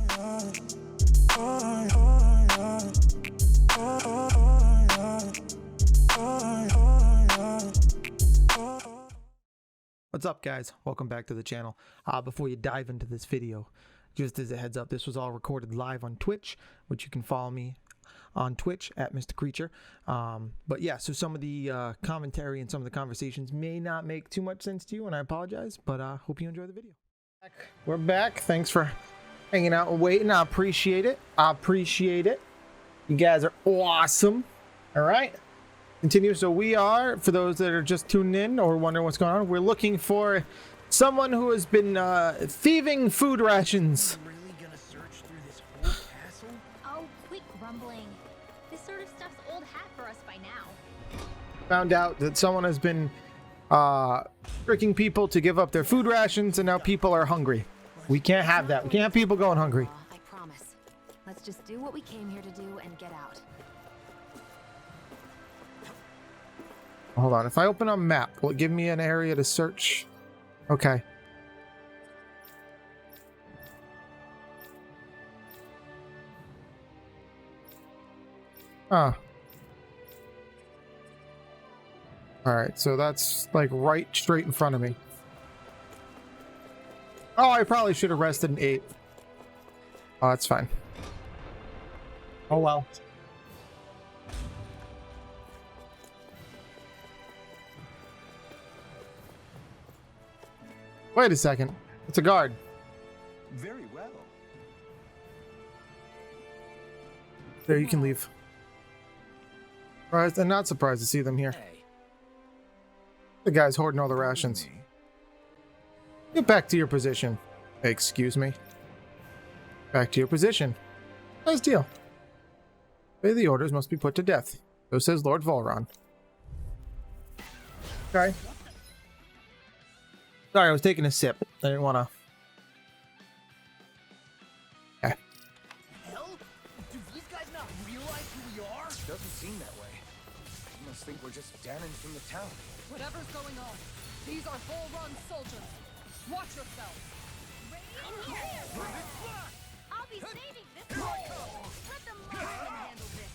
What's up, guys? Welcome back to the channel. Before you dive into this video, just as a heads up, this was all recorded live on Twitch, which you can follow me on Twitch at Mr. Creature. But yeah, so some of the commentary and some of the conversations may not make too much sense to you, and I apologize, but hope you enjoy the video. We're back. Thanks for hanging out and waiting. I appreciate it. You guys are awesome. All right. Continue. So we are, for those that are just tuning in or wondering what's going on, we're looking for someone who has been thieving food rations. I'm really gonna search through this whole castle? Oh, quit grumbling. This sort of stuff's old hat for us by now. Found out that someone has been tricking people to give up their food rations, and now people are hungry. We can't have that. We can't have people going hungry. I promise. Let's just do what we came here to do and get out. Hold on. If I open a map, will it give me an area to search? Okay. Huh. Alright, so that's like right straight in front of me. Oh, I probably should have rested and ate. Oh, that's fine. Oh well. Wait a second. It's a guard. Very well. There, you can leave. Surprised and not surprised to see them here. Hey, The guy's hoarding all the rations. Get back to your position. Excuse me. Back to your position. Nice deal. Obey the orders must be put to death. So says Lord Volron. Okay. Sorry, I was taking a sip. I didn't want to. Okay. hell? Do these guys not realize who we are? Doesn't seem that way. They must think we're just Dannons from the town. Whatever's going on, these are full-run soldiers. Watch yourselves. In here! I'll be saving this one. Let the marksman handle this.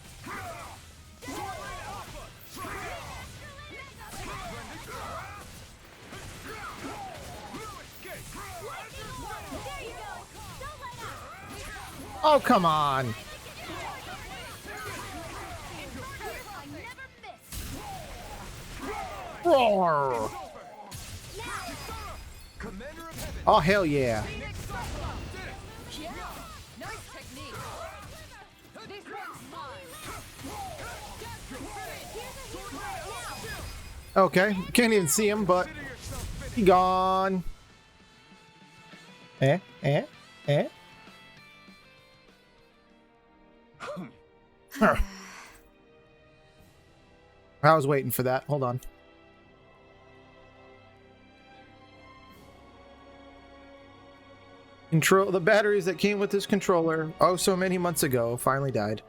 There you go. Don't let up. Oh, come on. I never miss. Roar. Commander of Heaven. Oh, hell yeah. Yeah, nice technique. This one's mine. Okay. Can't even see him, but he gone. Eh? Huh. I was waiting for that. Hold on. The batteries that came with this controller, oh so many months ago, finally died.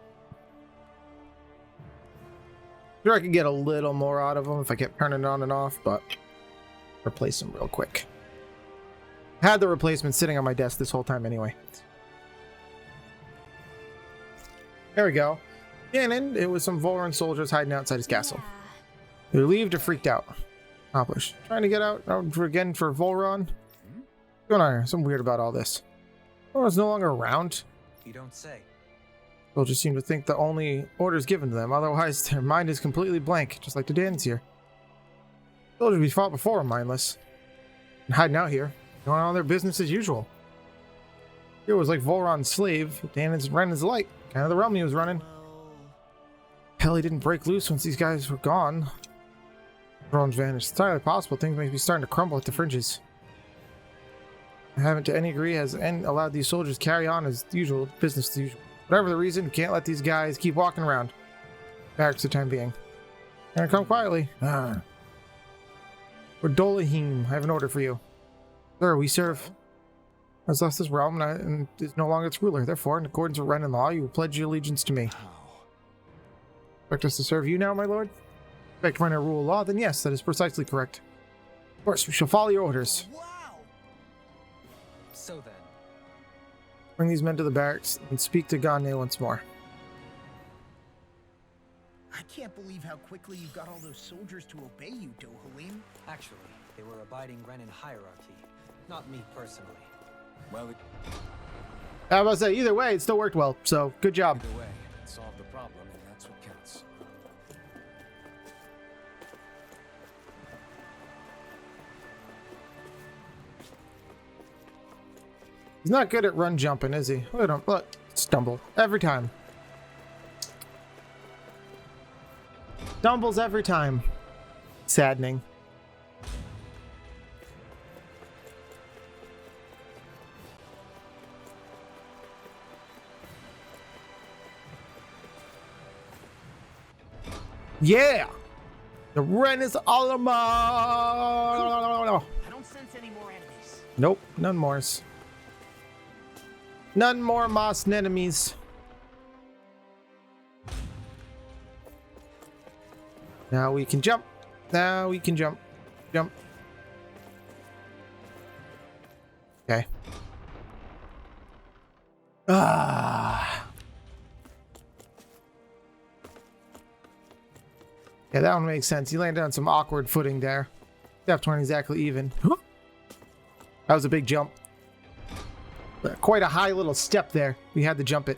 Sure, I could get a little more out of them if I kept turning it on and off, but replace them real quick. I had the replacement sitting on my desk this whole time anyway. There we go. And it was some Volron soldiers hiding outside his castle. They relieved or freaked out. Accomplished. Trying to get out again for Volron. What's going on here? Something weird about all this. Volron's no longer around. You don't say. Soldiers seem to think the only orders given to them, otherwise their mind is completely blank, just like the Dans here. Soldiers we fought before are mindless. And hiding out here, going on their business as usual. Here was like Volron's slave, Danon's ran his light, kind of the realm he was running. Hell, he didn't break loose once these guys were gone. Volron's vanished. It's entirely possible things may be starting to crumble at the fringes. I haven't to any degree has allowed these soldiers carry on as usual, business as usual. Whatever the reason, can't let these guys keep walking around. Barracks for the time being. And come quietly. We're Dolahim. I have an order for you. Sir, we serve has left this realm and is no longer its ruler. Therefore, in accordance with Renan law, you will pledge your allegiance to me. Expect us to serve you now, my lord? Expect Renan rule of law? Then yes, that is precisely correct. Of course, we shall follow your orders. Wow. So then, Bring these men to the barracks and speak to Gagne once more. I can't believe how quickly you got all those soldiers to obey you, Dohalim. Actually, they were abiding Renan hierarchy, not me personally. Well, I was about to say, either way, it still worked well, so good job. either way, it solved the problem, and that's what counts. He's not good at run jumping, is he? Look, stumble every time. Stumbles every time. Saddening. Yeah! The Ren is Alama! I don't sense any more enemies. Nope, none more. None more Moss enemies. Now we can jump. Now we can jump. Jump. Okay. Ah. Yeah, that one makes sense. He landed on some awkward footing there. Depth weren't exactly even. That was a big jump. Quite a high little step there. We had to jump it.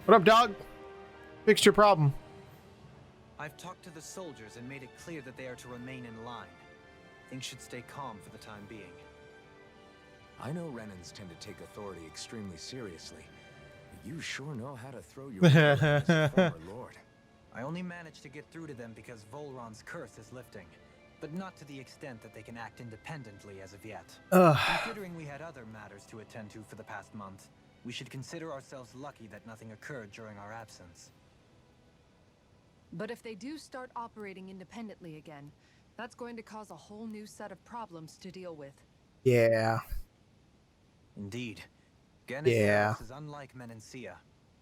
What up, dog? Fixed your problem. I've talked to the soldiers and made it clear that they are to remain in line. Things should stay calm for the time being. I know Renans tend to take authority extremely seriously. But you sure know how to throw your weight around as a former lord. I only managed to get through to them because Volron's curse is lifting, but not to the extent that they can act independently as of yet. Considering we had other matters to attend to for the past month, we should consider ourselves lucky that nothing occurred during our absence. But if they do start operating independently again, that's going to cause a whole new set of problems to deal with. Yeah. Indeed. Yeah. Genesis is unlike Menancia.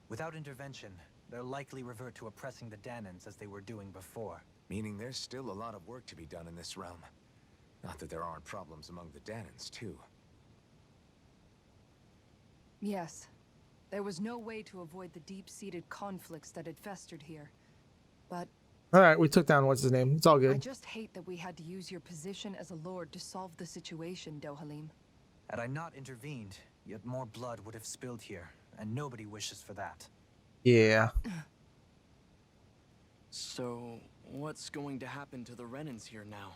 Without intervention, they'll likely revert to oppressing the Danans as they were doing before. Meaning there's still a lot of work to be done in this realm. Not that there aren't problems among the Danans, too. Yes. There was no way to avoid the deep-seated conflicts that had festered here. But All right, we took down what's his name. It's all I good. just hate that we had to use your position as a lord to solve the situation, Dohalim. Had I not intervened, yet more blood would have spilled here, and nobody wishes for that. Yeah. So, what's going to happen to the Renans here now?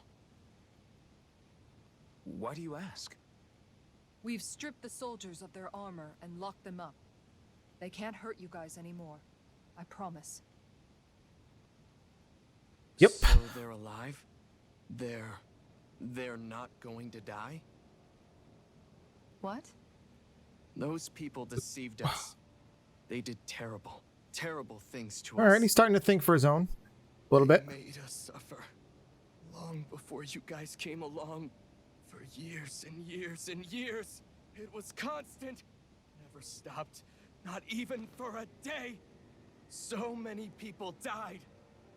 Why do you ask? We've stripped the soldiers of their armor and locked them up. They can't hurt you guys anymore. I promise. Yep. So they're alive? They're not going to die? What? Those people deceived us. They did terrible, terrible things to All us. right, he's starting to think for his own. A little bit. They made us suffer. Long before you guys came along. For years and years and years. It was constant. Never stopped. Not even for a day. So many people died.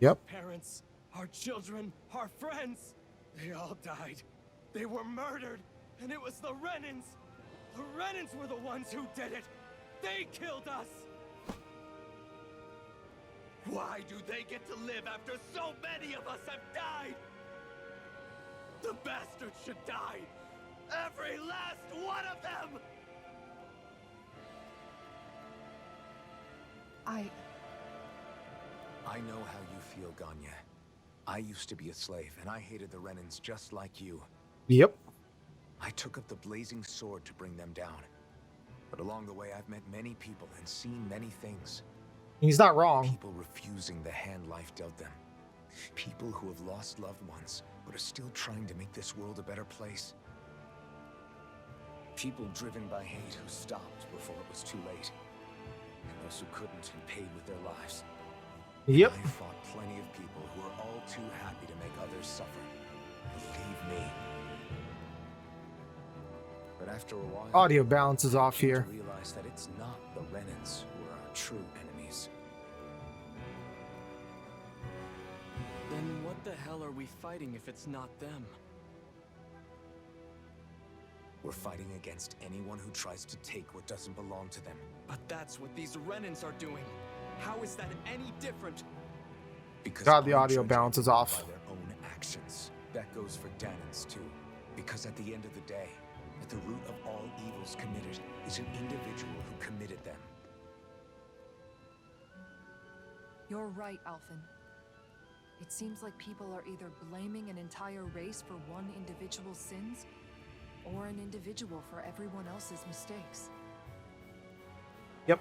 Yep. Parents, our children, our friends. They all died. They were murdered. And it was the Renans. The Renans were the ones who did it. They killed us. Why do they get to live after so many of us have died? The bastards should die. Every last one of them! I know how you feel, Ganya. I used to be a slave, and I hated the Renans just like you. Yep. I took up the blazing sword to bring them down. But along the way, I've met many people and seen many things. He's not wrong. People refusing the hand life dealt them. People who have lost loved ones, but are still trying to make this world a better place. People driven by hate who stopped before it was too late. And those who couldn't and paid with their lives. Yep. I fought plenty of people who are all too happy to make others suffer. Believe me. But after a while, Audio balance is off I came here. to realize that it's not the Renans who are our true enemies. hell are we fighting if it's not them? We're fighting against anyone who tries to take what doesn't belong to them. But that's what these Renans are doing. How is that any different? Because God, the I'm audio judging balance is people off. by their own actions. That goes for Danans too. Because at the end of the day, at the root of all evils committed is an individual who committed them. You're right, Alphen. It seems like people are either blaming an entire race for one individual's sins, or an individual for everyone else's mistakes. Yep.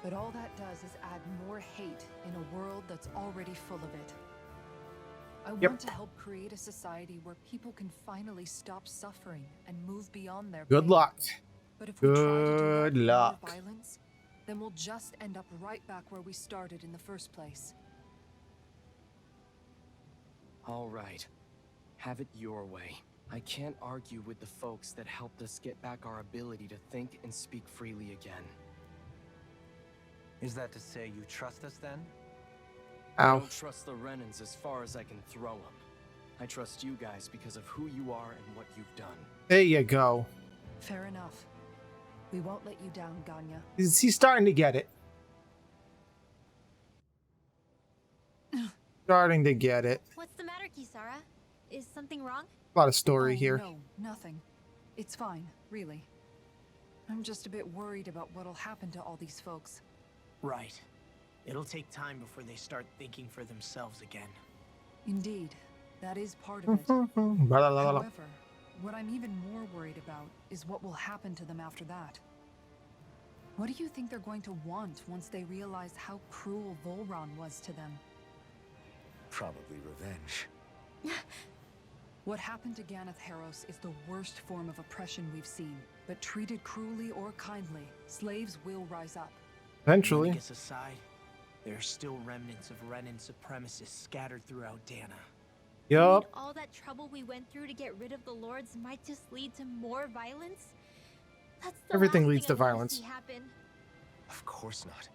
But all that does is add more hate in a world that's already full of it. I want to help create a society where people can finally stop suffering and move beyond their Good pain. luck. But if we try to do Good that with luck. more violence, then we'll just end up right back where we started in the first place. All right. Have it your way. I can't argue with the folks that helped us get back our ability to think and speak freely again. Is that to say you trust us then? I Ow. don't trust the Renans as far as I can throw them. I trust you guys because of who you are and what you've done. There you go. Fair enough. We won't let you down, Ganya. He's starting to get it. Starting to get it. What's the matter, Kisara? Is something wrong? A lot of story Oh, here. No, nothing. It's fine, really. I'm just a bit worried about what'll happen to all these folks. Right. It'll take time before they start thinking for themselves again. Indeed, that is part of it. Blah, blah, blah, blah. However, what I'm even more worried about is what will happen to them after that. What do you think they're going to want once they realize how cruel Volron was to them? Probably revenge. What happened to Ganeth Haros is the worst form of oppression we've seen. But treated cruelly or kindly, slaves will rise up. Eventually. Legacy aside, there are still remnants of Renan supremacists scattered throughout Dana. You mean Yup. all that trouble we went through to get rid of the lords might just lead to more violence? That's the Everything last leads thing to I wanna violence. see happen. Of course not.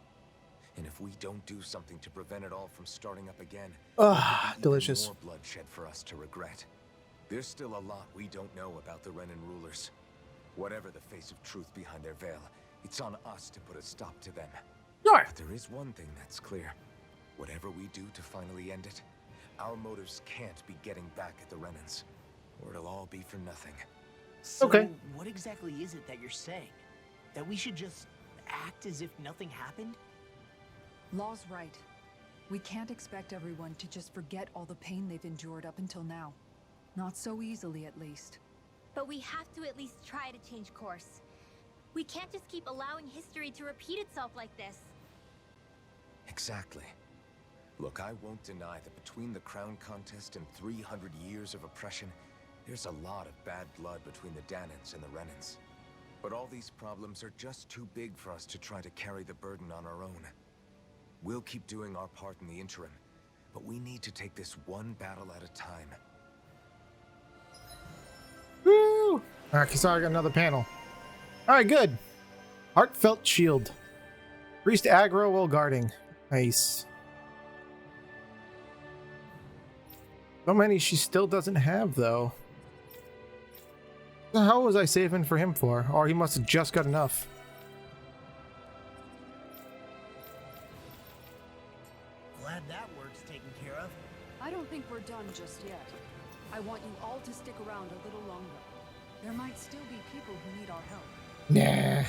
And if we don't do something to prevent it all from starting up again, Ugh, there could be delicious. even more bloodshed for us to regret. There's still a lot we don't know about the Renan rulers. Whatever the face of truth behind their veil, it's on us to put a stop to them. Sure. But there is one thing that's clear. Whatever we do to finally end it, our motives can't be getting back at the Renans, or it'll all be for nothing. So, Okay. what exactly is it that you're saying? That we should just act as if nothing happened? Law's right. We can't expect everyone to just forget all the pain they've endured up until now. Not so easily, at least. But we have to at least try to change course. We can't just keep allowing history to repeat itself like this. Exactly. Look, I won't deny that between the crown contest and 300 years of oppression, there's a lot of bad blood between the Danans and the Renans. But all these problems are just too big for us to try to carry the burden on our own. We'll keep doing our part in the interim, but we need to take this one battle at a time. Woo! Alright, Kisara got another panel. Alright, good. Heartfelt shield. Priest aggro while guarding. Nice. So many she still doesn't have, though. The hell was I saving for him for? Or he must have just got enough. Glad that work's taken care of. I don't think we're done just yet. I want you all to stick around a little longer. There might still be people who need our help. Nah.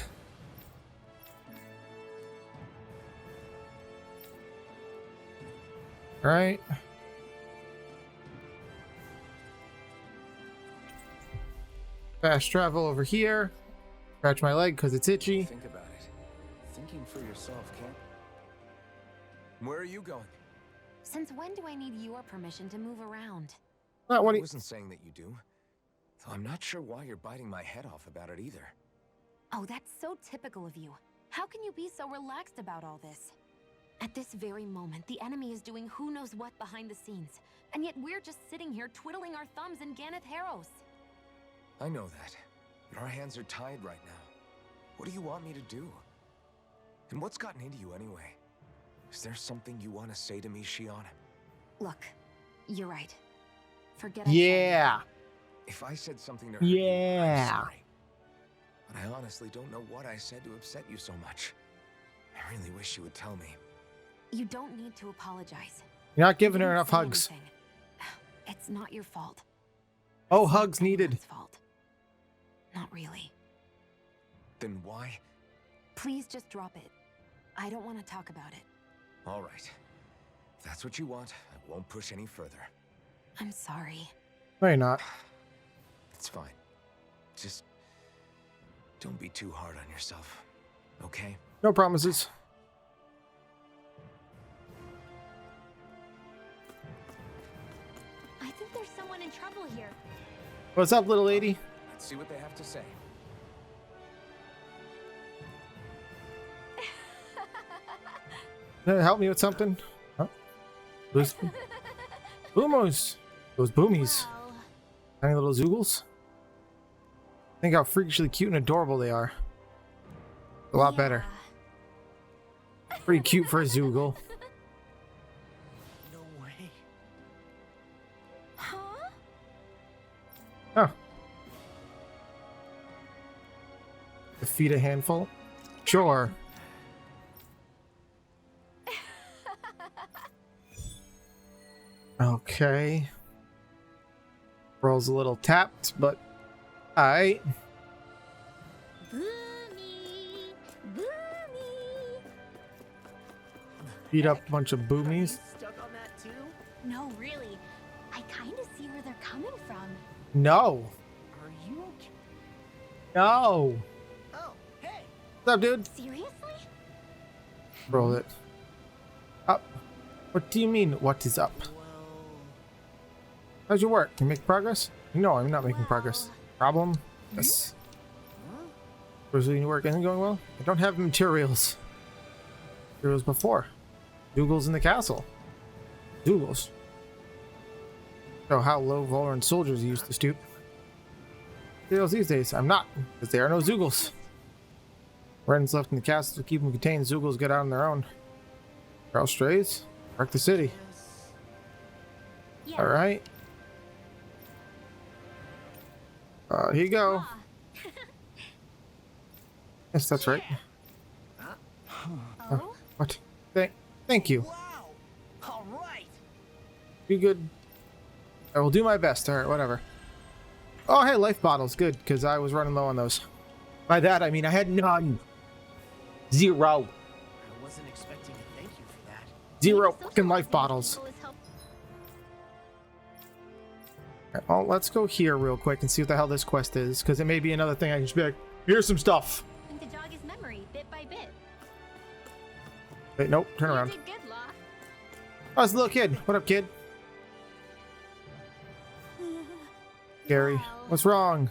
Right. Fast travel over here. Scratch my leg because it's itchy. Think about it. Thinking for yourself can't... Where are you going? Since when do I need your permission to move around? Not what I he... wasn't saying that you do. Though I'm not sure why you're biting my head off about it either. Oh, that's so typical of you. How can you be so relaxed about all this? At this very moment, the enemy is doing who knows what behind the scenes. And yet we're just sitting here twiddling our thumbs in Ganeth Haros. I know that. But our hands are tied right now. What do you want me to do? And what's gotten into you anyway? Is there something you want to say to me, Shion? Look, You're right. Forget I said Yeah. If I said something to hurt Yeah. you, I'm sorry. But I honestly don't know what I said to upset you so much. I really wish you would tell me. You don't need to apologize. You're not You giving her didn't enough say hugs. anything. It's not your fault. Oh, It's not hugs needed. anyone's fault. Not really. Then why? Please just drop it. I don't want to talk about it. All right. If that's what you want, I won't push any further. I'm sorry. No, you're not. It's fine. Just don't be too hard on yourself, okay? No promises. I think there's someone in trouble here. What's up, little lady? Let's see what they have to say. Help me with something? Huh? Those boomos. Those boomies. Well, Tiny little zoogles. Think how freakishly cute and adorable they are. A lot better. Pretty cute for a zoogle. No way. huh? Oh. Defeat a handful? Sure. Okay. Roll's a little tapped, but alright. Boomy, boomy. Beat up a bunch of boomies. Stuck on that too? No, really. I kind of see where they're coming from. No. Are you okay? No. Oh, hey. What's up, dude? Seriously? Roll it. Up. What do you mean, what is up? Well, How's your work? You make progress? No, I'm not making progress. Well. Problem? Yes. huh? Your work isn't going well? I don't have materials. Materials before. Dougals in the castle. Dougals. Show how low Volan soldiers used to stoop. Materials these days? I'm not, because there are no Zoogles. Wren's left in the castle to keep them contained. Zoogles get out on their own. Carl strays? Wreck the city. Yes. Yeah. Alright. Here you go. Ah. Yes, that's right. Oh? What? Thank you. Wow. All right. Be good. I will do my best. Alright, whatever. Oh, hey, life bottles. Good, because I was running low on those. By that, I mean I had none. Zero. I wasn't expecting a thank you for that. Zero Maybe fucking life socializing with bottles. people is help- Alright, well, let's go here real quick and see what the hell this quest is, because it may be another thing I can just be like, here's some stuff. And to jog his memory bit by bit. Wait, nope, turn You around. did good, Law. Oh, it's a little kid. What up, kid? Gary, Well. what's wrong?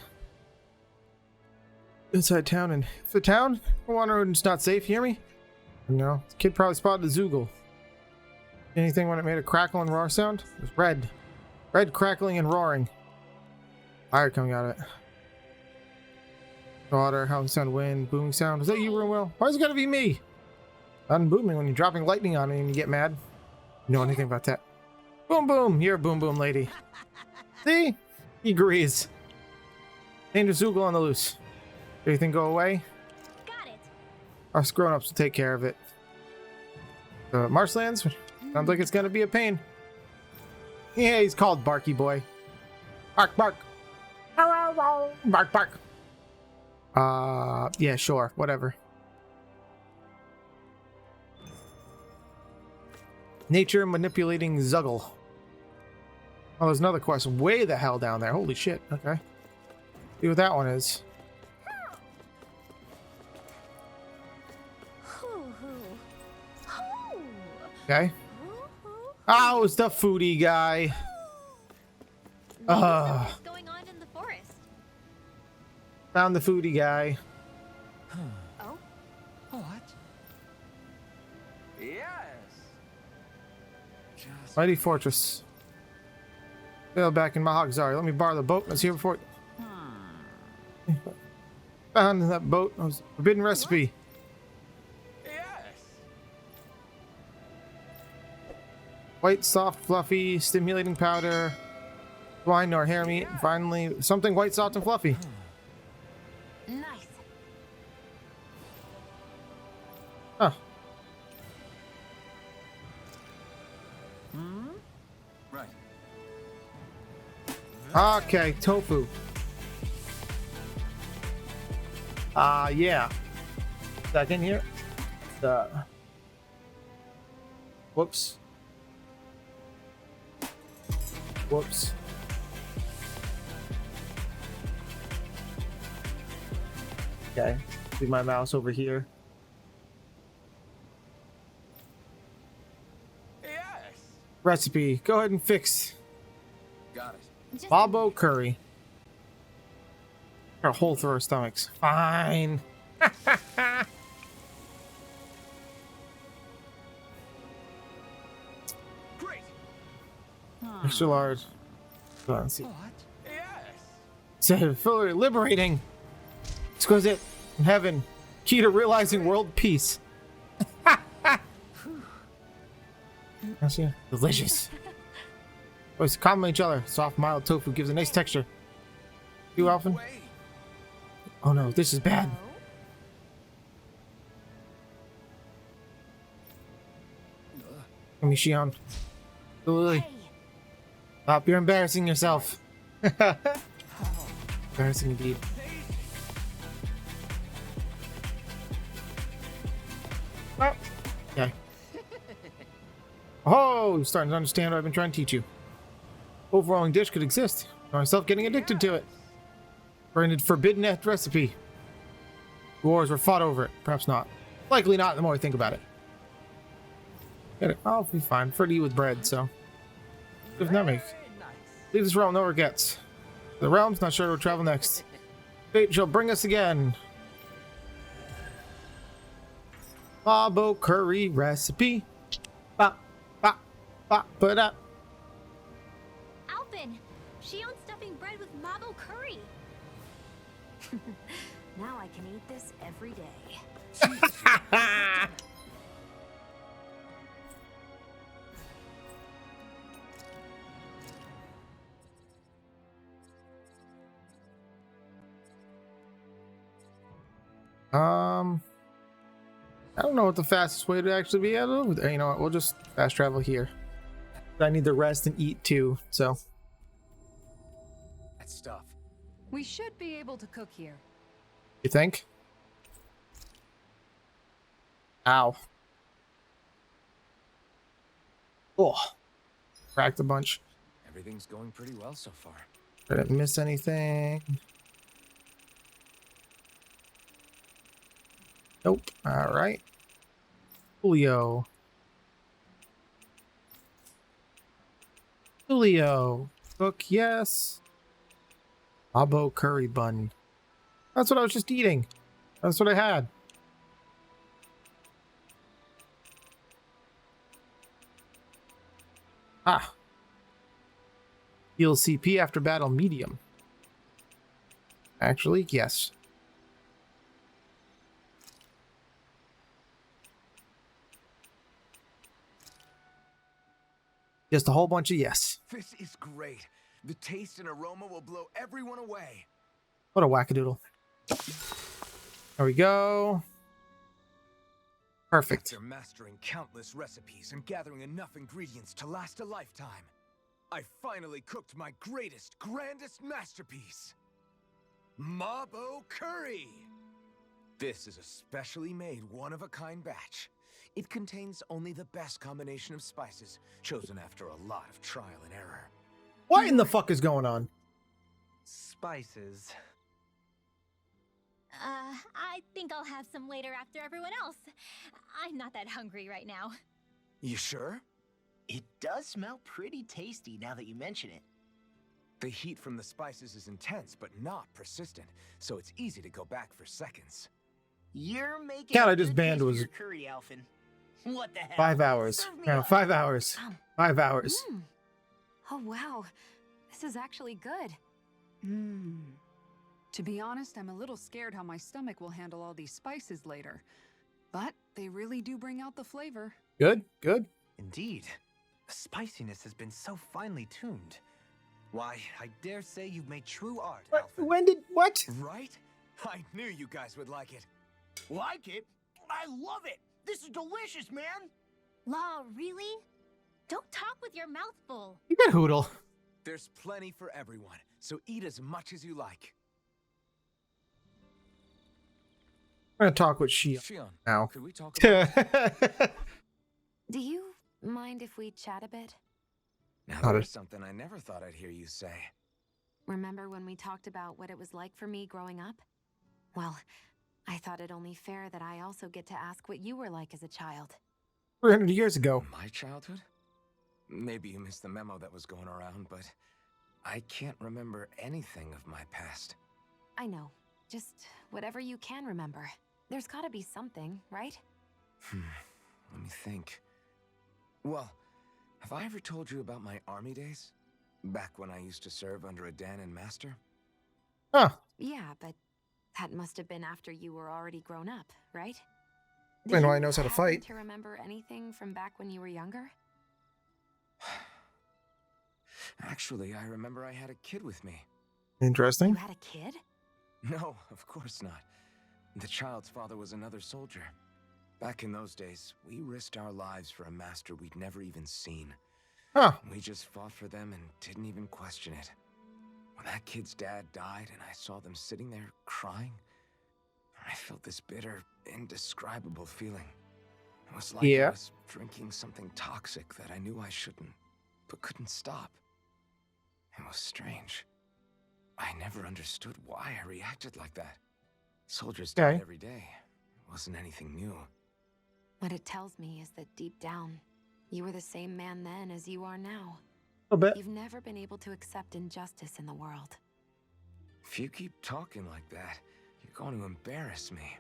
Inside town, and if the town? I wonder when it's not safe, you hear me? No, the kid probably spotted a Zoogle. Anything when it made a crackle and roar sound? It was red. Red crackling and roaring. Fire coming out of it. Water, howling sound, wind, booming sound. Was that you, Roomwell? Why is it gotta be me? I'm booming when you're dropping lightning on me and you get mad. You know anything about that? Boom boom! You're a boom boom lady. See? He agrees. Danger Zoogle on the loose. Everything go away? Got it. Us grown-ups will take care of it. Marshlands? Sounds like it's gonna be a pain. Yeah, he's called Barky Boy. Bark, bark. Bark, bark. Yeah, sure. Whatever. Nature manipulating Zuggle. Oh, there's another quest way the hell down there. Holy shit. Okay. See what that one is. Okay. Oh, it's the foodie guy. What's going on in the forest? Found the foodie guy. Oh, What? Yes. Just Mighty Fortress. Sail back in Mahagzari. Let me borrow the boat. Let's hear before. Found that boat. It was a forbidden recipe. Yes. White, soft, fluffy, stimulating powder, wine or hair meat, and finally something white, soft, and fluffy. Nice. Huh. Right. Okay, tofu. Yeah. Second here. Whoops. Whoops. Okay. Leave my mouse over here. Yes. Recipe. Go ahead and fix Got it. Just Bobo curry. Got a hole through our stomachs. Fine. Great. Extra large. Hold on, let's see. What? Yes. So, filler liberating. Exquisite. From heaven. Key to realizing world peace. That's yeah. Delicious. Always complement each other. Soft, mild tofu gives a nice texture. You, Alphen? Wait. Oh no, this is bad. Come here, Shion. Lily. Hey, Stop, you're embarrassing yourself. Embarrassing indeed. Oh, okay. Oh, you're starting to understand what I've been trying to teach you. Overwhelming dish could exist. Find myself getting addicted to it. Branded forbidden recipe. Wars were fought over it. Perhaps not. Likely not the more I think about it. Get it. I'll be fine. Prefer to eat with bread, so. If not me. Leave this realm, no regrets. The realm's not sure where to travel next. Fate shall bring us again. Bobo curry recipe. Ba, ba, ba, ba, da. Alphen, Shion's stuffing bread with Mabo curry. now I can eat this every day. I don't know what the fastest way to actually be able to. You know what? We'll just fast travel here. I need to rest and eat too, so. That stuff. We should be able to cook here. You think? Ow. Oh. Cracked a bunch. Everything's going pretty well so far. Didn't miss anything. Nope. All right. Julio. Cook, yes. Bobo curry bun. That's what I was just eating. That's what I had. Ah. Heal CP after battle medium. Actually, yes. Just a whole bunch of yes. This is great. The taste and aroma will blow everyone away. What a wackadoodle. There we go. Perfect. After mastering countless recipes and gathering enough ingredients to last a lifetime, I finally cooked my greatest, grandest masterpiece. Mabo curry! This is a specially made one-of-a-kind batch. It contains only the best combination of spices, chosen after a lot of trial and error. What in the fuck is going on? Spices. I think I'll have some later after everyone else. I'm not that hungry right now. You sure? It does smell pretty tasty now that you mention it. The heat from the spices is intense, but not persistent, so it's easy to go back for seconds. You're making Cat I a just good banned case for was your curry, Alphen. What the hell? 5 hours. Serve me No, up. 5 hours. 5 hours. Oh wow, this is actually good. To be honest, I'm a little scared how my stomach will handle all these spices later. But they really do bring out the flavor. Good, good. Indeed. The spiciness has been so finely tuned. Why, I dare say you've made true art, What? Alfred. When did what? Right? I knew you guys would like it. Like it? I love it! This is delicious, man! Law, really? Don't talk with your mouth full. You got Hoodle. There's plenty for everyone, so eat as much as you like. I'm gonna talk with Shion Shion, now. could we talk about Do you mind if we chat a bit? Now Got there's it. something I never thought I'd hear you say. Remember when we talked about what it was like for me growing up? Well, I thought it only fair that I also get to ask what you were like as a child. 300 years ago. My childhood? Maybe you missed the memo that was going around, but I can't remember anything of my past. I know. Just whatever you can remember. There's gotta be something, right? Let me think. Well, have I ever told you about my army days? Back when I used to serve under a Danon master? Huh. Yeah, but that must have been after you were already grown up, right? I know you I knows how to happen fight. to remember anything from back when you were younger? Actually, I remember I had a kid with me. Interesting. You had a kid? No, of course not. The child's father was another soldier. Back in those days, we risked our lives for a master we'd never even seen. Huh. We just fought for them and didn't even question it. When that kid's dad died and I saw them sitting there crying, I felt this bitter, indescribable feeling. It was like I was drinking something toxic that I knew I shouldn't, but couldn't stop. It was strange. I never understood why I reacted like that. Soldiers died every day. It wasn't anything new. What it tells me is that deep down, you were the same man then as you are now. A bit. You've never been able to accept injustice in the world. If you keep talking like that, you're going to embarrass me.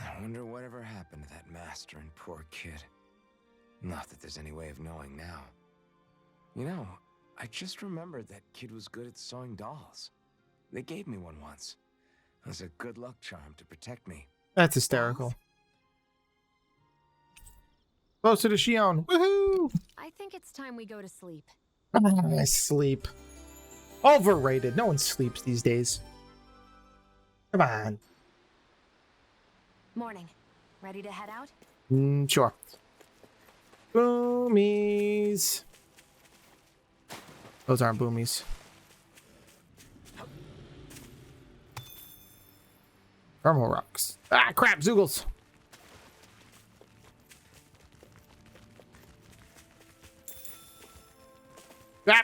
I wonder whatever happened to that master and poor kid. Not that there's any way of knowing now. You know, I just remembered that kid was good at sewing dolls. They gave me one once. It was a good luck charm to protect me. That's hysterical. Closer to Shion. Woohoo! I think it's time we go to sleep. I sleep. Overrated. No one sleeps these days. Come on. Morning. Ready to head out? Sure. Boomies. Those aren't boomies. Thermal rocks. Ah, crap, Zoogles. Ah.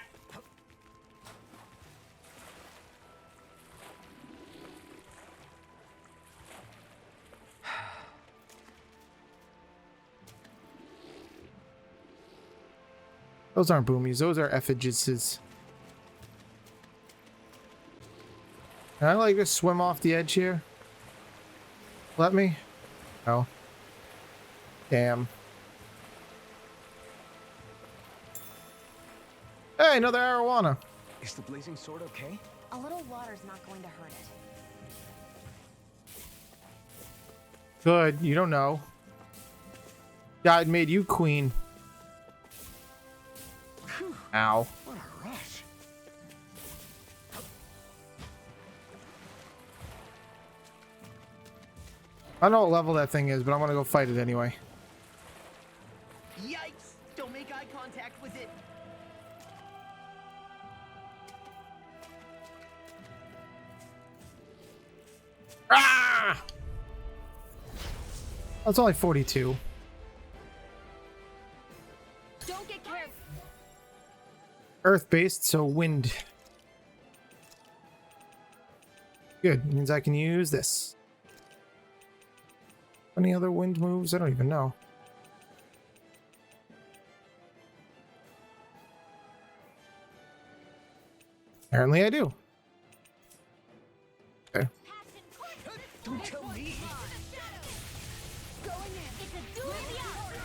Those aren't boomies. Those are effigies. Can I like just swim off the edge here? Let me? No. Damn. Hey, another arowana. Is the blazing sword okay? A little water's not going to hurt it. Good, you don't know. God made you queen. Ow. What a rush. I don't know what level that thing is, but I'm gonna go fight it anyway. Yikes! Don't make eye contact with it. Ah! That's only 42. Don't get careful. Earth-based, so wind. Good, means I can use this. Any other wind moves? I don't even know. Apparently I do. Okay. Don't tell me. Going in. It's a duel of the arts.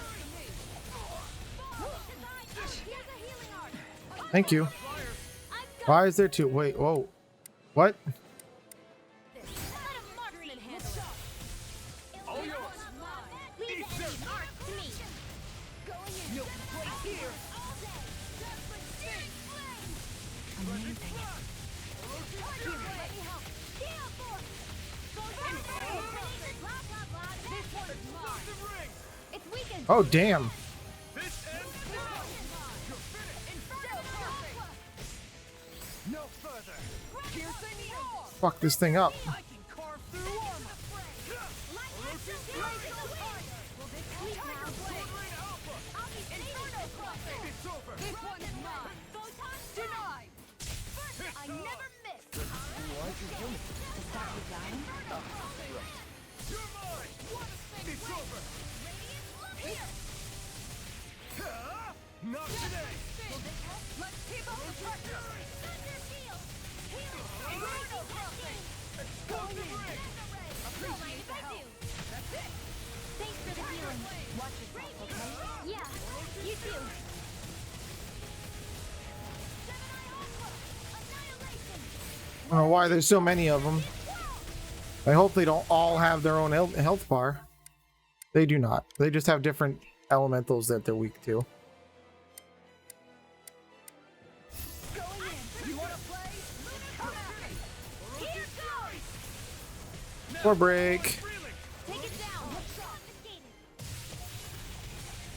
Here's a healing art. Thank you. Why is there two? Wait, whoa. What? Let a marksman handle it. Leave the art to me. Going in. Oh, damn. Fuck this thing up. Not today! Let's keep up the pressure! Thunder Shield! Heal! Appreciate the help. That's it! Thanks for the healing. Watch yourself, okay? Yeah, you too. I don't know why there's so many of them. I hope they don't all have their own health bar. They do not. They just have different elementals that they're weak to. Or break. Take it down.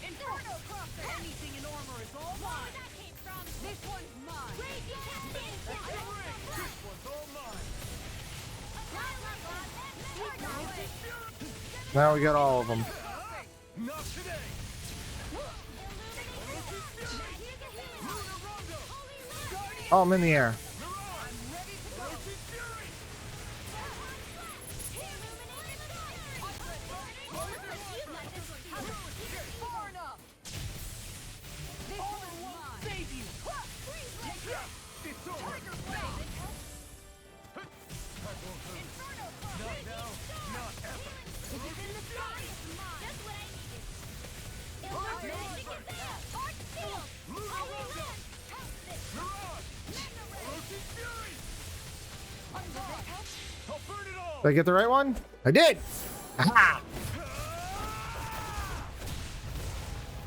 Inferno Crosser. Anything in armor is all mine. That came from. This one's mine. This one's all mine. Now we got all of them. Not today! Oh, I'm in the air. Did I get the right one? I did! Aha!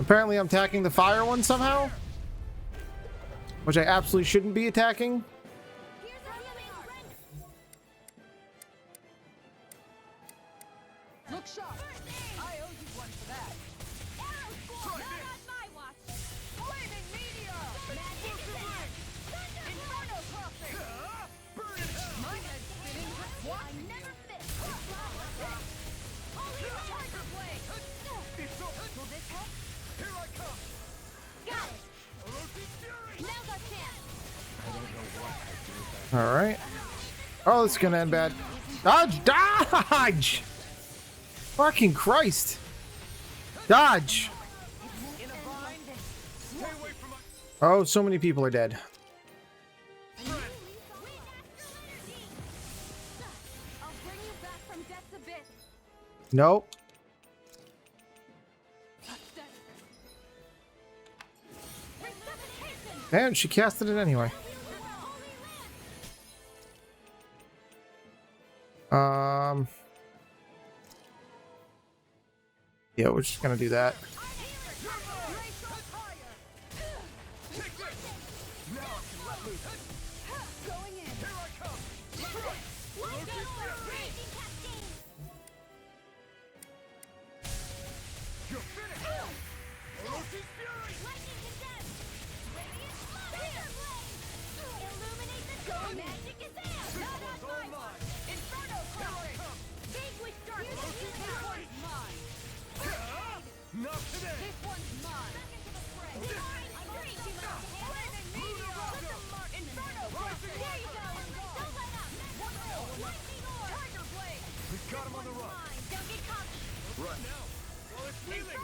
Apparently I'm attacking the fire one somehow, which I absolutely shouldn't be attacking. Look sharp. I owe you one for that. Not on my watch. Flaming meteor. Magic is in. Inferno crossing. My head's spinning with what? I never miss. Tiger blade. Will this help? Here I come! Got it. Now's our chance. All right. Oh, this is gonna end bad. Dodge! Dodge! Fucking Christ! Dodge! Oh, so many people are dead. I'll bring you back from death's abyss. Nope. And she casted it anyway. Yeah, we're just gonna do that. Not today! This one's mine. We've got him on the run! Don't get cocky. Run now! While it's healing!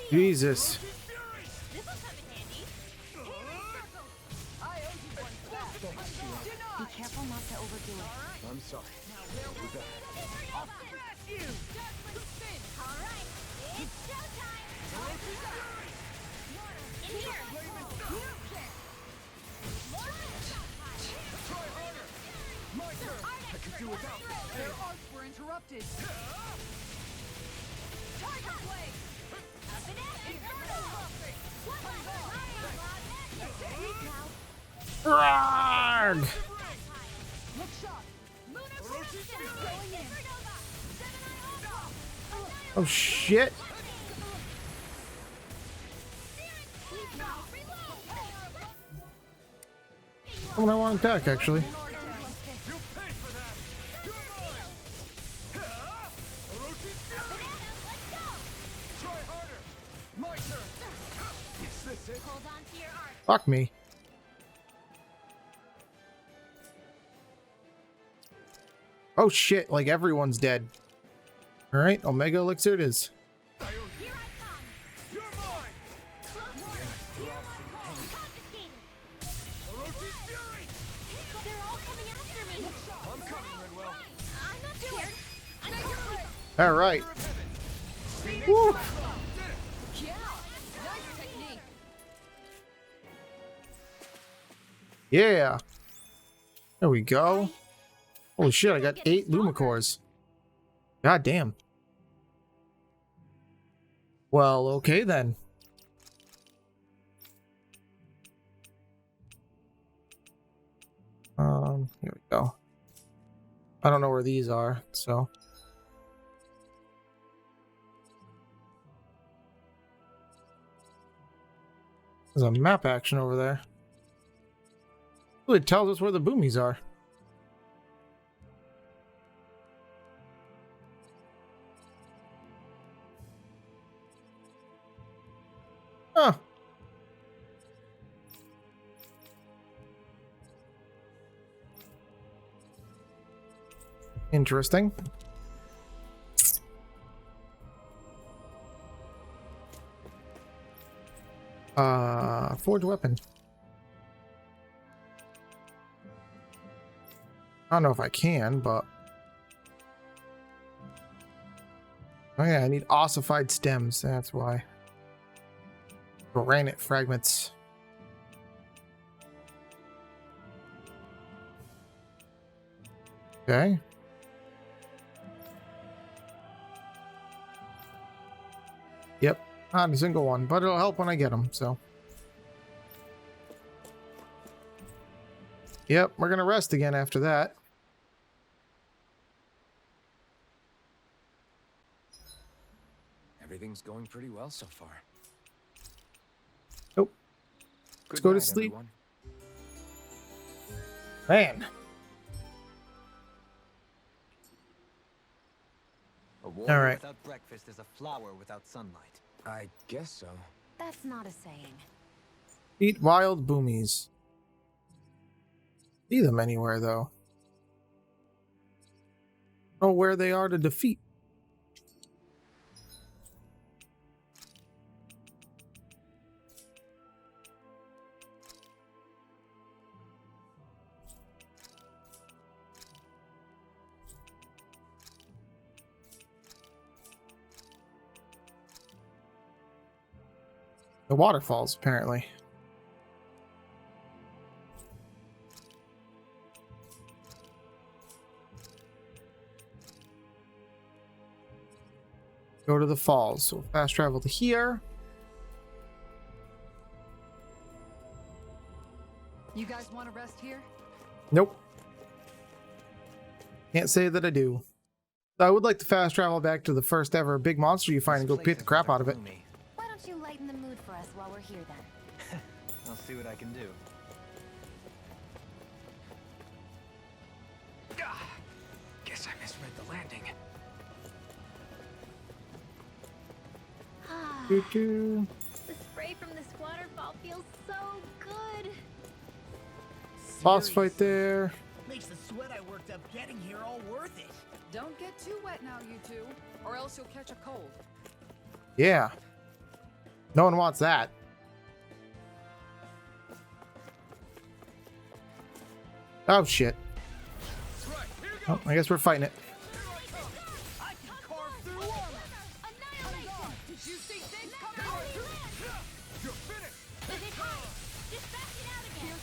Jesus. This'll come in handy. I owe you one for that. Be careful not to overdo it. I'm sorry. We're back. I'll smash you. All right, it's showtime. In here. Try harder! My turn! I could do without this. Their arcs were interrupted. Tiger blade. Arg! Next shot. Lunar protection going in. Oh shit! Oh, I want attack actually. Hold on to your arc. Fuck me. Oh shit, like everyone's dead. Alright, Omega Elixir it is. Here I come. You're mine. Confiscated. They're all coming after me. I'm coming, Redwell. I'm not scared. I'm not scared. Alright. Woo! Yeah, nice technique. Yeah. There we go. Holy shit, I got 8 Lumicores. God damn. Well, okay then. Here we go. I don't know where these are, so. There's a map action over there. Ooh, it tells us where the boomies are. Huh. Interesting. Forge weapon. I don't know if I can, but oh yeah, I need ossified stems. That's why. Granite fragments. Okay. Yep, not a single one, but it'll help when I get them, so. Yep, we're gonna rest again after that. Everything's going pretty well so far. Nope. Good go to night, sleep. everyone. Man. A warrior All right. without breakfast is a flower without sunlight. I guess so. That's not a saying. Eat wild boomies. See them anywhere, though. Oh, where they are to defeat. The waterfalls, apparently. Go to the falls. So fast travel to here. You guys want to rest here? Nope. Can't say that I do. I would like to fast travel back to the first ever big monster you find and go beat the crap out of it. Why don't you lighten the mood for us while we're here then? I'll see what I can do. Guess I misread the landing. Doo-doo. The spray from this waterfall feels so good. Boss fight there. Makes the sweat I worked up getting here all worth it. Don't get too wet now, you two, or else you'll catch a cold. Yeah. No one wants that. Oh shit. Oh, I guess we're fighting it. I can carve through armor. Annihilation! Did you see things coming? You're finished. Is it hot? Just back it out again.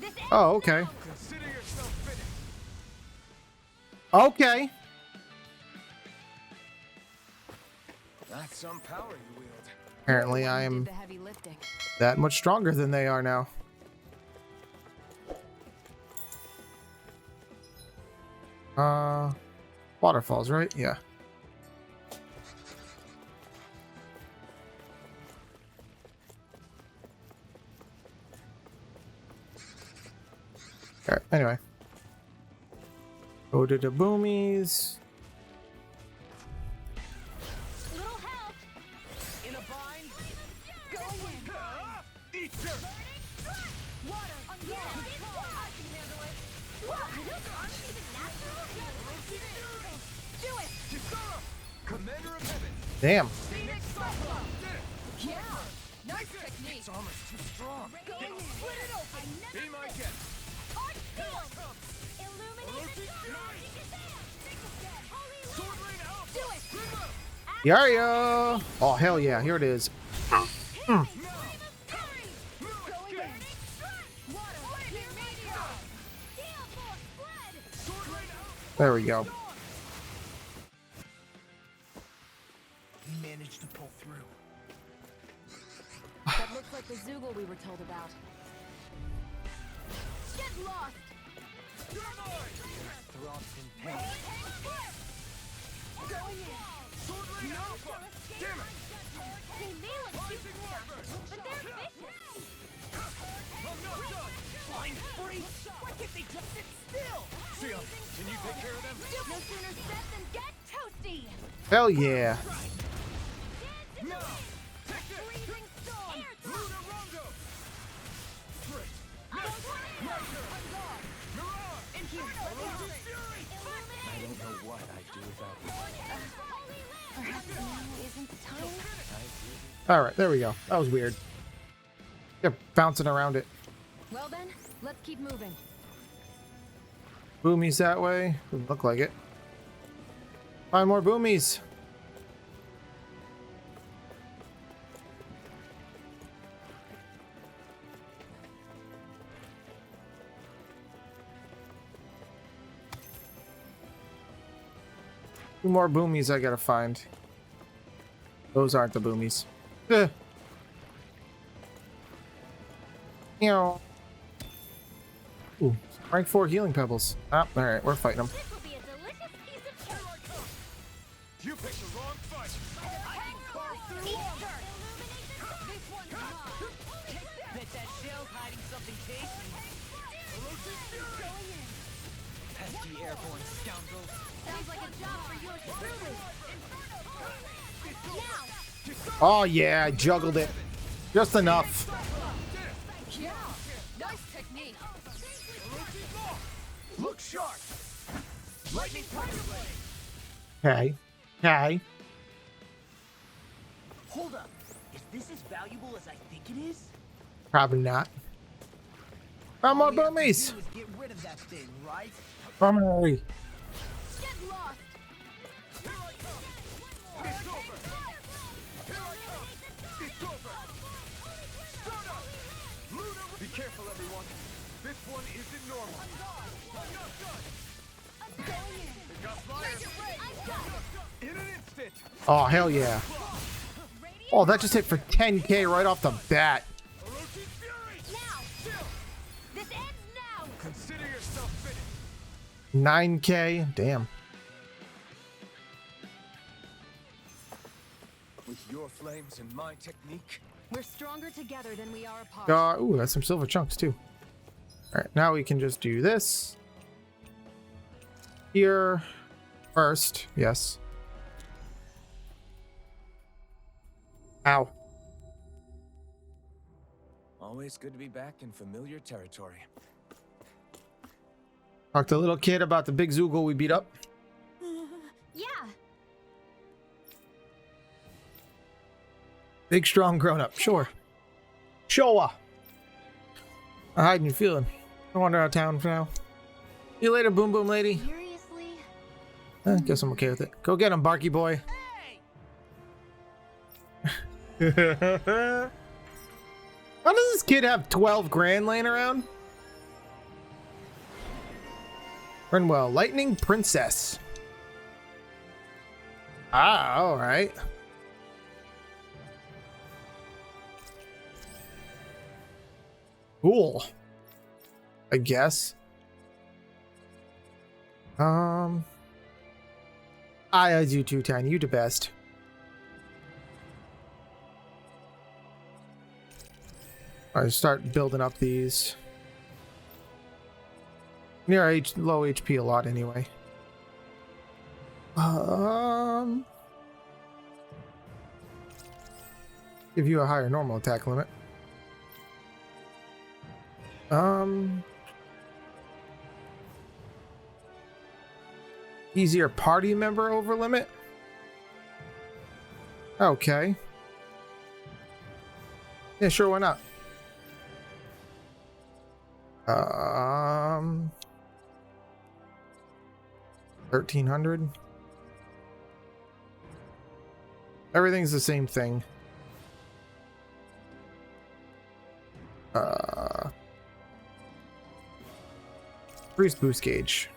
This ends Oh, okay. now. Consider yourself finished. Okay. That's some power you wield. Apparently I Did am the heavy lifting. that much stronger than they are now. Waterfalls, right? Yeah. Alright, anyway. Go to the boomies. Little help. In a bind? Going in. Eat dirt! Water. I can handle it. What? Aren't you even natural? Do it. Kisara! Commander of Heaven! Damn. Phoenix Cyclone. Yeah. Nice technique. Its armor's too strong. Go in. Split it open. I never Be my miss. guest. Arch field. Illuminate the dark. Holy Sword Rain Alpha! Do it. Yario! Oh, hell yeah. Here it is. Going in. Water. Lightning meteor. Steel force spread. Sword Rain Alpha! There we go. We managed to pull through. That looks like the Zoogle we were told about. Get lost. Throbbed in pain. Going in. Sword Rain Alpha! Damn it! They may look cute and stuff, but they're vicious. I'm not done! Flying free! Why can't they just sit still? Sia, can you take care of them? No sooner said than get toasty. Hell yeah. No! Take this! Freezing storm. Luna Rondo! Frick! Mirage! In here. Elusive Fury! I don't know what I'd do without you. Perhaps now isn't the time? Alright, there we go. That was weird. They're bouncing around it. Well then, let's keep moving. Boomies that way. Doesn't look like it. Find more boomies. Two more boomies I gotta find. Those aren't the boomies. Eh. Meow. Ooh, rank 4 healing pebbles. Ah, alright, we're fighting them. This will be a delicious piece of cake. You picked the wrong fight! Eat dirt. Illuminate the dark. This one's mine. Bet that shell's hiding something tasty. Elusive Fury! Pesky airborne scoundrels. Sounds like a job for yours truly. Now. Oh yeah, I juggled it. Just enough. Yeah. Nice technique. Look sharp! Lightning Tiger Blade! Okay. Okay. Hold up. Is this as valuable as I think it is? Probably not. Found more All we have to boomies. do is get rid of that thing, right? Hurry. Get lost. Here I come! It's over! Here I come! It's over! Start up! Luna! Be careful, everyone! This one isn't normal! I'm not done! Going in. It got fired! I got it. In an instant! Oh hell yeah. Oh, that just hit for 10k right off the bat. Elusive Fury! Now. Still! This ends now. Consider yourself finished! 9k. Damn. With your flames and my technique, We're stronger together than we are apart. Ooh, that's some silver chunks too. Alright, now we can just do this. Here. First. Yes. Ow. always good to be back in familiar territory. Talk to the little kid about the big Zoogle we beat up. Yeah. Big, strong, grown up. Sure. Showa. I'm hiding your feeling. I wander out of town for now. See you later, Boom Boom Lady. Seriously? I guess I'm okay with it. Go get him, Barky Boy. How does this kid have 12 grand laying around? Renwell, Lightning Princess. Ah, alright. Cool. I guess. I do too, Tiny. You the best. Alright, start building up these. Near low HP a lot anyway. Give you a higher normal attack limit. Easier party member over limit. Okay. Yeah, sure, why not? 1300. Everything's the same thing. Priest boost gauge.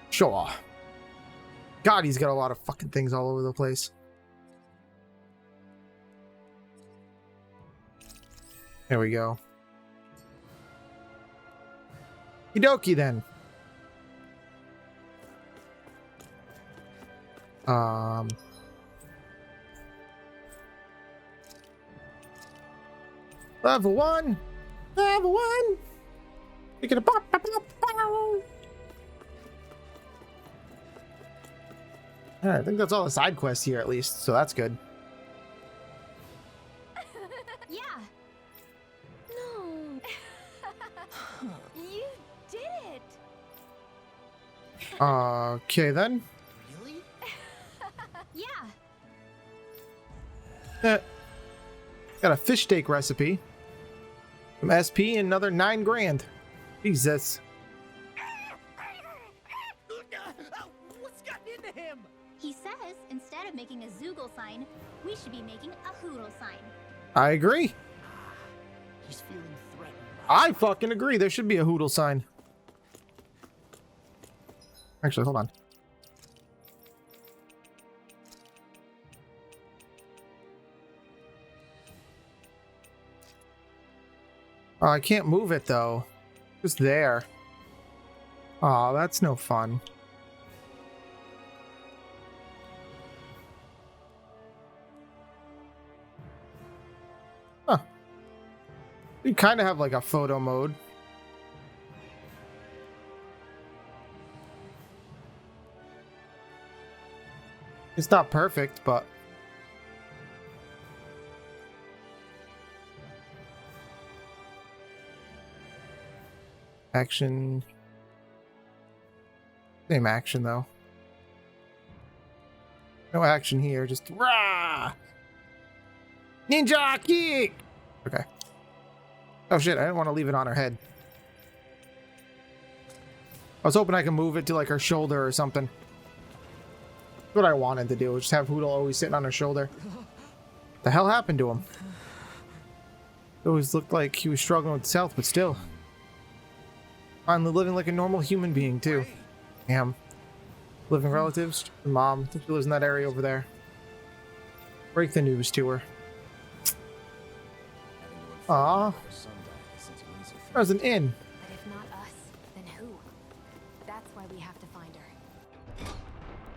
Sure. God, he's got a lot of fucking things all over the place. There we go. Okie then. Level 1. Level 1. We're gonna pop, pop, pop, pop. Alright, I think that's all the side quests here at least, so that's good. Yeah. No. You did it. Okay then. Really? Yeah. Got a fish steak recipe. Some SP and another 9 grand. Jesus. What's gotten into him? He says instead of making a Zoogle sign, we should be making a Hoodle sign. I agree. He's feeling threatened. I fucking agree. There should be a Hoodle sign. Actually, hold on. Oh, I can't move it though. Just there. Oh, that's no fun. Huh. You kind of have like a photo mode. It's not perfect, but action. Same action though. No action here, just rah! Ninja kick! Okay. Oh shit, I didn't want to leave it on her head. I was hoping I could move it to like her shoulder or something. That's what I wanted to do, just have Hoodle always sitting on her shoulder. The hell happened to him? It always looked like he was struggling with health, but still. Finally living like a normal human being too. Damn. Living relatives, mom, she lives in that area over there. Break the news to her. Aw. There's an inn. But if not us, then who? That's why we have to find her.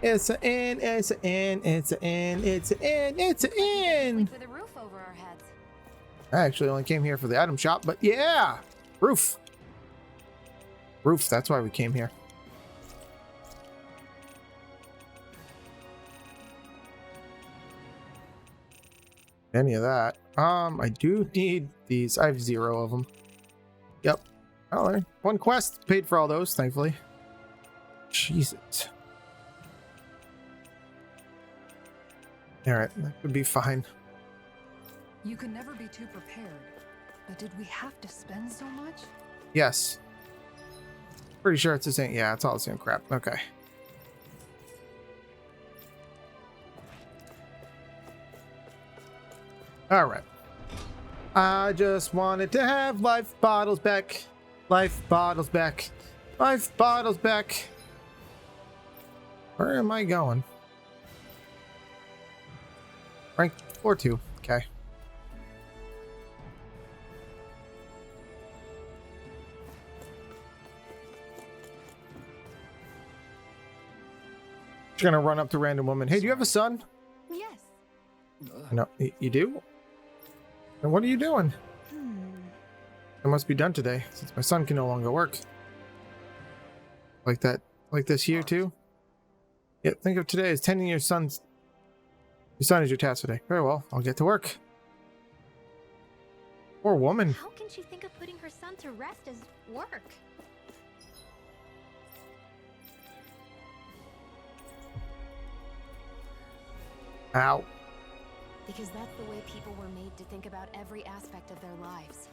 It's an inn, it's an inn, it's an inn, it's an inn, it's an inn. For the roof over our heads. I actually only came here for the item shop, but yeah! Roof. Roof, that's why we came here. Any of that. I do need these. I have 0 of them. Yep. Oh, there. One quest. Paid for all those, thankfully. Jesus. Alright, that would be fine. You can never be too prepared. But did we have to spend so much? Yes. Pretty sure it's the same. Yeah, it's all the same crap. Okay. Alright. I just wanted to have life bottles back. Life bottles back. Life bottles back. Where am I going? Rank 4-2. Okay. She's gonna run up to random woman. Hey, do you have a son? Yes. No, you do? And what are you doing? It must be done today, since my son can no longer work. Like that, like this here too? Yeah, think of today as tending your son's... Your son is your task today. Very well, I'll get to work. Poor woman. How can she think of putting her son to rest as work? Ow. Because that's the way people were made to think about every aspect of their lives.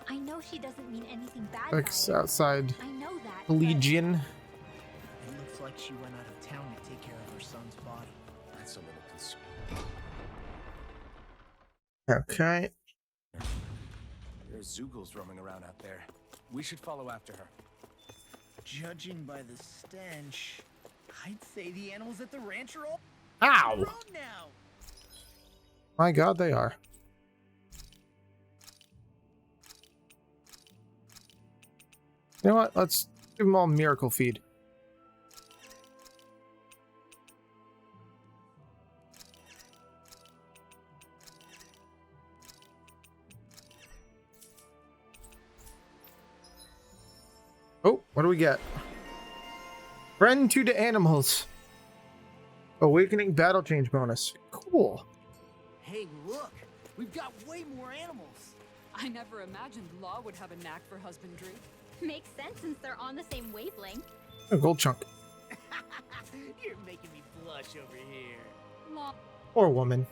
I know she doesn't mean anything bad by it. Outside. I know that. Legion. It looks like she went out of town to take care of her son's body. That's a little concerning. Okay. There's Zoogles roaming around out there. We should follow after her. Judging by the stench, I'd say the animals at the ranch are all Ow! grown now. My god, they are. You know what? Let's give them all miracle feed. Oh, what do we get? Friend to the animals. Awakening battle change bonus. Cool. Hey, look! We've got way more animals! I never imagined Law would have a knack for husbandry. Makes sense since they're on the same wavelength. A gold chunk. You're making me blush over here. Law. Poor woman.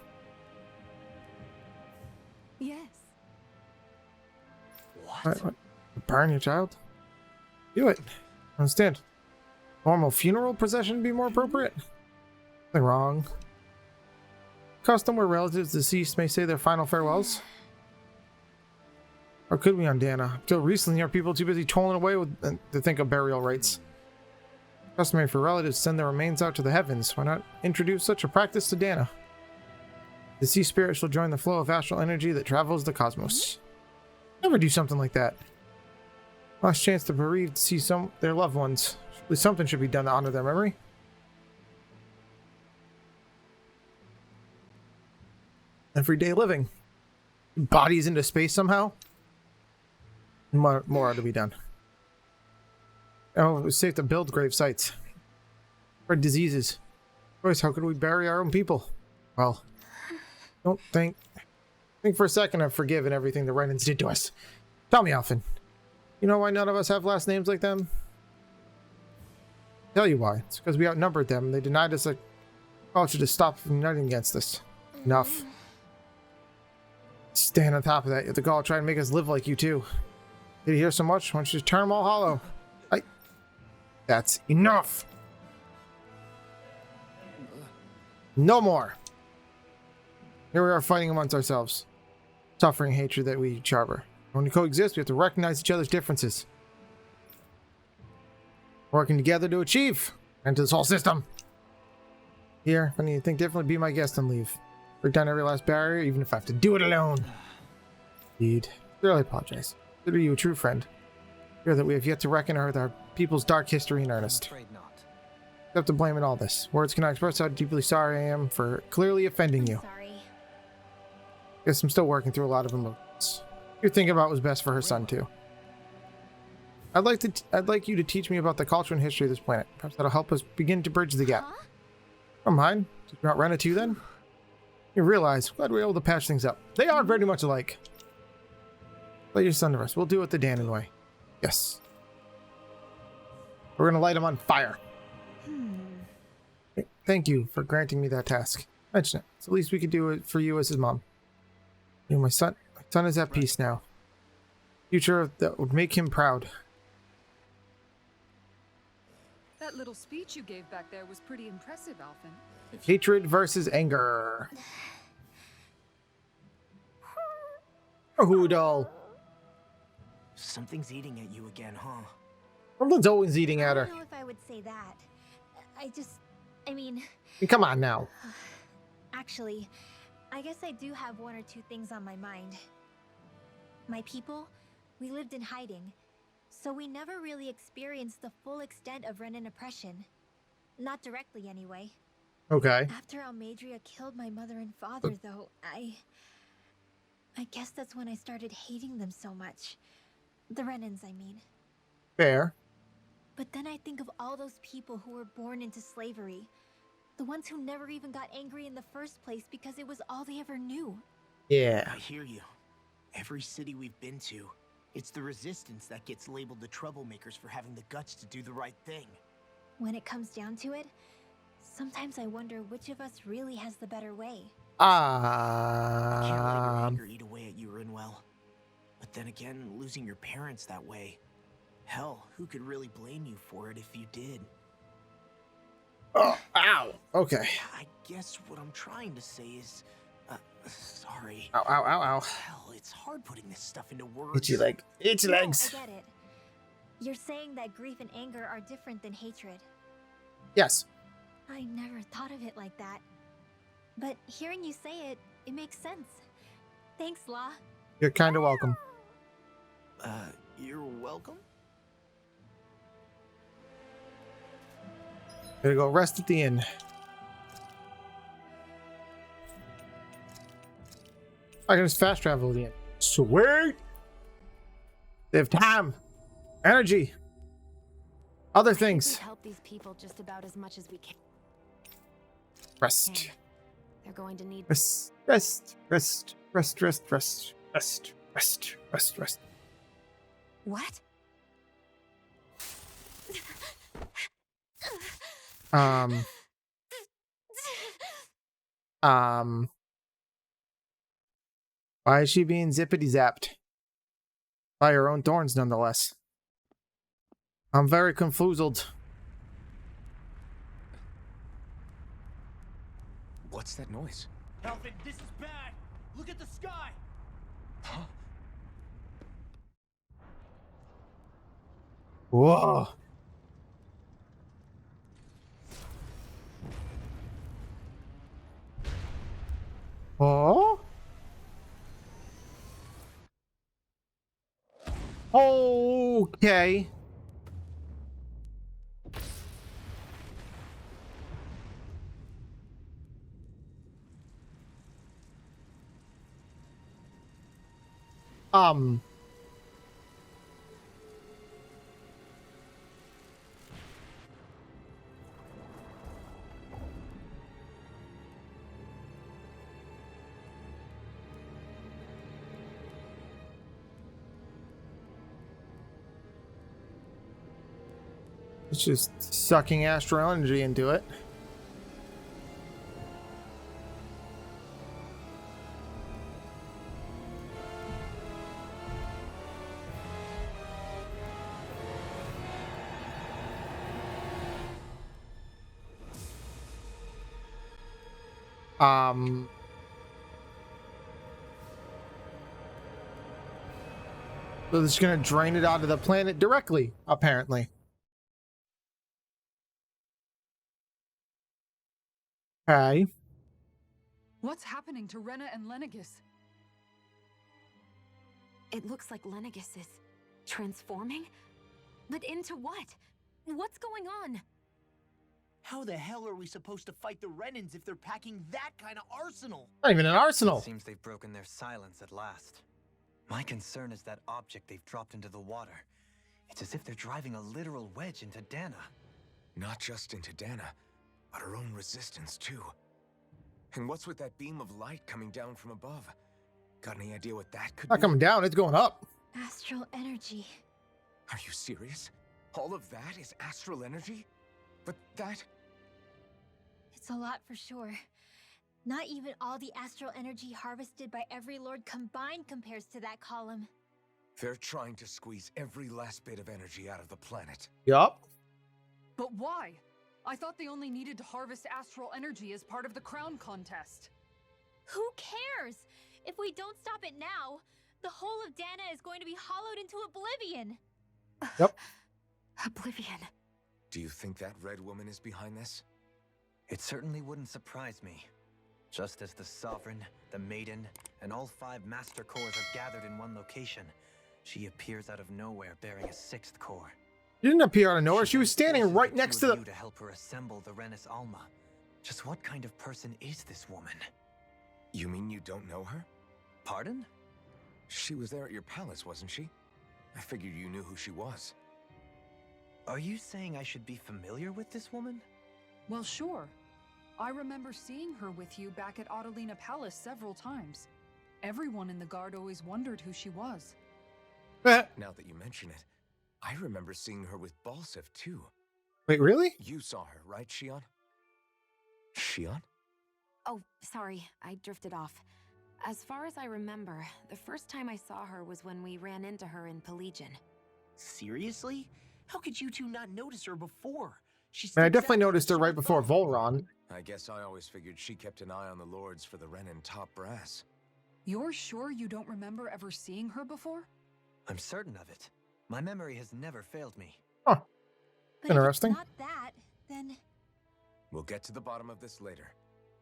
Yes. What? Burn your child? Do it. Understand. Normal funeral procession be more appropriate? Nothing wrong. Custom where relatives deceased may say their final farewells. Or could we on Dana? Until recently, our people too busy tolling away with to think of burial rites. Customary for relatives to send their remains out to the heavens. Why not introduce such a practice to Dana? Deceased spirits shall join the flow of astral energy that travels the cosmos. Never do something like that. Last chance to bereaved to see their loved ones. Surely something should be done to honor their memory. Everyday living. Bodies into space somehow. More ought to be done. Oh, it was safe to build grave sites. For diseases. Boys, how could we bury our own people? Well, don't think for a second I've forgiven everything the Renans did to us. Tell me, Alphen. You know why none of us have last names like them? Tell you why. It's because we outnumbered them. They denied us a culture to stop from uniting against us. Enough. Stand on top of that. You have the gall try and make us live like you too. Did you hear so much? Why don't you just turn them all hollow? That's enough. No more. Here we are fighting amongst ourselves. Suffering hatred that we each harbor. When we coexist, we have to recognize each other's differences. Working together to achieve. Into this whole system. Here, if you think differently, be my guest and leave. Break down every last barrier, even if I have to do it alone. Indeed. Really apologize. Consider you a true friend. Fear that we have yet to reckon with our people's dark history in earnest. I'm afraid not. Except to blame in all this. Words cannot express how deeply sorry I am for clearly offending you. Sorry. Guess I'm still working through a lot of emotions. You're thinking about what was best for her son too. I'd like you to teach me about the culture and history of this planet. Perhaps that'll help us begin to bridge the gap. Huh? Don't mind. Did you not rent it too then? You realize, glad we were able to patch things up. They are very much alike. Let your son to rest. We'll do it the Danon way. Yes. We're gonna light him on fire. Thank you for granting me that task. Mention it. It's the least we could do it for you as his mom. You know, my son is at peace now. Future that would make him proud. That little speech you gave back there was pretty impressive, Alphen. Hatred versus anger. Oh, doll. Something's eating at you again, huh? Something's always eating I at her. don't know if I would say that. I mean, Come on now. actually, I guess I do have one or two things on my mind. My people, we lived in hiding, so we never really experienced the full extent of Renan oppression. Not directly, anyway. Okay. After Almadria killed my mother and father, though, I guess that's when I started hating them so much. The Renans, I mean. Fair. But then I think of all those people who were born into slavery. The ones who never even got angry in the first place because it was all they ever knew. Yeah. I hear you. Every city we've been to, it's the resistance that gets labeled the troublemakers for having the guts to do the right thing. When it comes down to it, sometimes I wonder which of us really has the better way. I can't let your anger eat away at you, Rinwell. But then again, losing your parents that way, hell, who could really blame you for it if you did? Oh, ow. Okay. I guess what I'm trying to say is, sorry. Ow, ow, ow, ow. Hell, it's hard putting this stuff into words. Itchy leg. Itchy legs. No, I get it. You're saying that grief and anger are different than hatred. Yes. I never thought of it like that. But hearing you say it, it makes sense. Thanks, Law. You're kind of welcome. You're welcome? Gotta go rest at the inn. I can just fast travel to the inn. Sweet! Save time, energy, other things. We help these people just about as much as we can. Rest. They're going to need Rest. Rest. Rest. Rest. Rest. Rest. Rest. Rest. Rest. Rest. What? Why is she being zippity zapped? By her own thorns, nonetheless. I'm very confoozled. What's that noise? Alvin, this is bad! Look at the sky! Huh? Whoa. Oh? Okay. It's just sucking astral energy into it. So it's gonna drain it onto the planet directly, apparently. Okay. What's happening to Rena and Lenegis? It looks like Lenegis is transforming? But into what? What's going on? How the hell are we supposed to fight the Renans if they're packing that kind of arsenal? Not even an arsenal. Seems they've broken their silence at last. My concern is that object they've dropped into the water. It's as if they're driving a literal wedge into Dana. Not just into Dana, but her own resistance too. And what's with that beam of light coming down from above? Got any idea what that could be? Not coming down, it's going up. Astral energy. Are you serious? All of that is astral energy? But that... It's a lot for sure. Not even all the astral energy harvested by every lord combined compares to that column. They're trying to squeeze every last bit of energy out of the planet. Yup. But why? I thought they only needed to harvest astral energy as part of the crown contest. Who cares? If we don't stop it now, the whole of Dana is going to be hollowed into oblivion. Yep. Oblivion. Do you think that red woman is behind this? It certainly wouldn't surprise me. Just as the Sovereign, the Maiden, and all 5 Master Cores are gathered in one location, she appears out of nowhere bearing a 6th core. She didn't appear out of nowhere. She was standing forces right the next two to of the... you to help her assemble the Renis Alma. Just what kind of person is this woman? You mean you don't know her? Pardon? She was there at your palace, wasn't she? I figured you knew who she was. Are you saying I should be familiar with this woman? Well, sure. I remember seeing her with you back at Adelina Palace several times. Everyone in the guard always wondered who she was. Now that you mention it, I remember seeing her with Balsif too. Wait, really? You saw her, right, Shion? Shion? Oh, sorry, I drifted off. As far as I remember, the first time I saw her was when we ran into her in Pelagian. Seriously? How could you two not notice her before? I definitely noticed her right before Volron. I guess I always figured she kept an eye on the lords for the Renin top brass. You're sure you don't remember ever seeing her before? I'm certain of it. My memory has never failed me. Huh. But Interesting. if it's not that, then We'll get to the bottom of this later.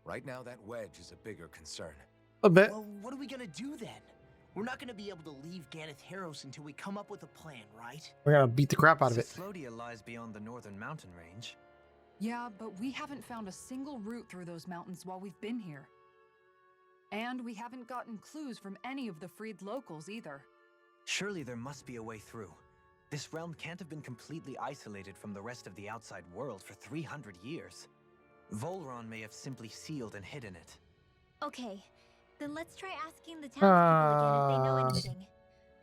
Right now, that wedge is a bigger concern. A bit. Well, what are we gonna do then? We're not gonna be able to leave Ganeth Haros until we come up with a plan, right? We're gonna beat the crap out of it. Ciclodia lies beyond the northern mountain range. Yeah, but we haven't found a single route through those mountains while we've been here. And we haven't gotten clues from any of the freed locals either. Surely there must be a way through. This realm can't have been completely isolated from the rest of the outside world for 300 years. Volron may have simply sealed and hidden it. okay. Then let's try asking the townspeople again if they know Uh, anything.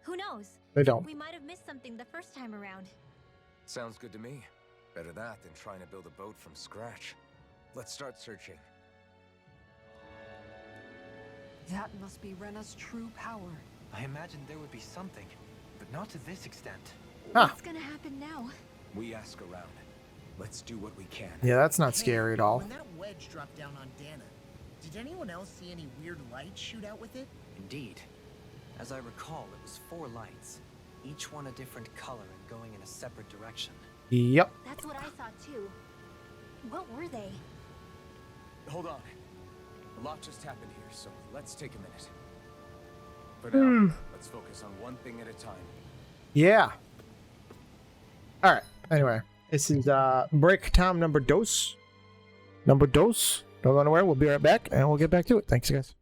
Who knows? They don't. We might have missed something the first time around. Sounds good to me. Better that than trying to build a boat from scratch. Let's start searching. That must be Rena's true power. I imagined there would be something, but not to this extent. Huh. What's gonna happen now? We ask around. Let's do what we can. Yeah, that's not Hey, scary at all. When that wedge dropped down on Dana, did anyone else see any weird lights shoot out with it? Indeed. As I recall, it was 4 lights, each one a different color and going in a separate direction. Yep. That's what I thought too. What were they? Hold on. A lot just happened here, so let's take a minute. For now, let's focus on one thing at a time. Yeah. All right. Anyway, this is break time number dos. Don't go anywhere. We'll be right back, and we'll get back to it. Thanks, guys.